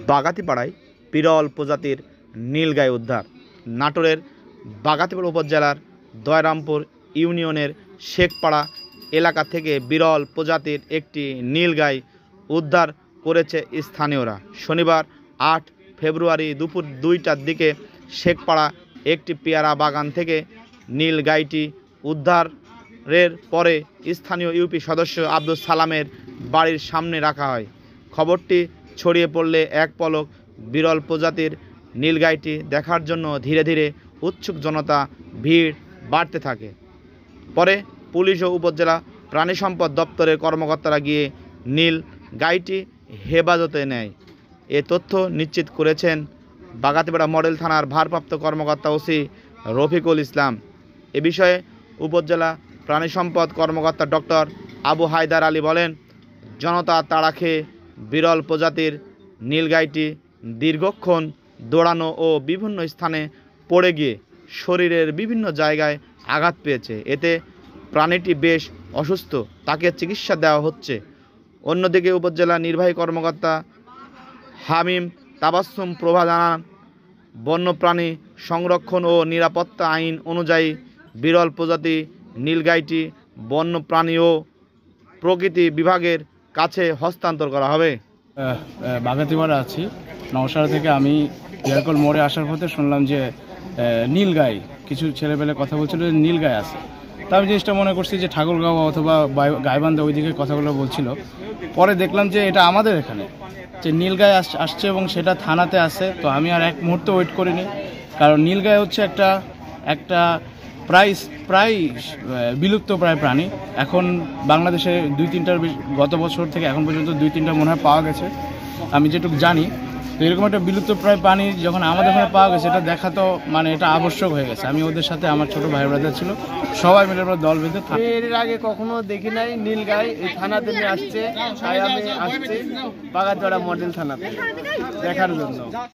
বাগাতিপাড়ায় বিরল প্রজাতির নীলগাই উদ্ধার। নাটোরের বাগাতিপাড়া উপজেলার দয়রামপুর ইউনিয়নের শেখপাড়া এলাকা থেকে বিরল প্রজাতির একটি নীলগাই উদ্ধার করেছে স্থানীয়রা। শনিবার 8 ফেব্রুয়ারি দুপুর 2টার দিকে শেখপাড়া একটি পেয়ারা বাগান থেকে নীলগাইটি উদ্ধারের পরে স্থানীয় ইউপি সদস্য আব্দুল সালামের বাড়ির সামনে রাখা হয়। খবরটি ছড়িয়ে পড়লে এক পলক বিরল প্রজাতির নীলগাইটি দেখার জন্য ধীরে ধীরে উৎসুক জনতা ভিড় বাড়তে থাকে। পরে পুলিশ ও উপজেলা প্রাণী সম্পদ দপ্তরের কর্মকর্তারা গিয়ে নীলগাইটি হেফাজতে নেয়। এ তথ্য নিশ্চিত করেছেন বাগাতিপাড়া মডেল থানার ভারপ্রাপ্ত কর্মকর্তা ওসি রফিকুল ইসলাম। এ বিষয়ে উপজেলা প্রাণী সম্পদ কর্মকর্তা ডক্টর আবু হায়দার আলী বলেন, জনতা তাড়া খেয়ে বিরল প্রজাতির নীলগাইটি দীর্ঘক্ষণ দৌড়ানো ও বিভিন্ন স্থানে পড়ে গিয়ে শরীরের বিভিন্ন জায়গায় আঘাত পেয়েছে। এতে প্রাণীটি বেশ অসুস্থ, তাকে চিকিৎসা দেওয়া হচ্ছে। অন্যদিকে উপজেলা নির্বাহী কর্মকর্তা হামিম তাবাসসুম প্রভা জানান, বন্যপ্রাণী সংরক্ষণ ও নিরাপত্তা আইন অনুযায়ী বিরল প্রজাতি নীলগাইটি বন্যপ্রাণী ও প্রকৃতি বিভাগের কাছে হস্তান্তর করা হবে। বাগাতিপাড়া আছি, নওশারা থেকে আমি ইয়ারকল মোড়ে আসার পথে শুনলাম যে নীলগাই, কিছু ছেলেপেলে কথা বলছিল যে নীলগাই আছে। তা আমি জিনিসটা মনে করছি যে ঠাকুরগাঁও অথবা গাইবান্ধা ওইদিকে কথাগুলো বলছিল। পরে দেখলাম যে এটা আমাদের এখানে যে নীলগাই আসছে এবং সেটা থানাতে আসে। তো আমি আর এক মুহূর্ত ওয়েট করিনি, কারণ নীলগাই হচ্ছে একটা প্রায় বিলুপ্ত প্রায় প্রাণী। এখন বাংলাদেশে 2-3টার গত বছর থেকে এখন পর্যন্ত 2-3টা মনে হয় পাওয়া গেছে আমি যেটুকু জানি। তো এরকম একটা বিলুপ্ত প্রায় প্রাণী যখন আমাদের এখানে পাওয়া গেছে, এটা দেখা তো মানে এটা আবশ্যক হয়ে গেছে। আমি ওদের সাথে, আমার ছোট ভাই ব্রাদার ছিল, সবাই মিলে আমরা দল বেঁধে। এর আগে কখনো দেখি নাই নীলগাই, এই থানাতে নিয়ে আসছে, তাই আমি আসছি বাগাতিপাড়া মডেল থানাতে দেখার জন্য।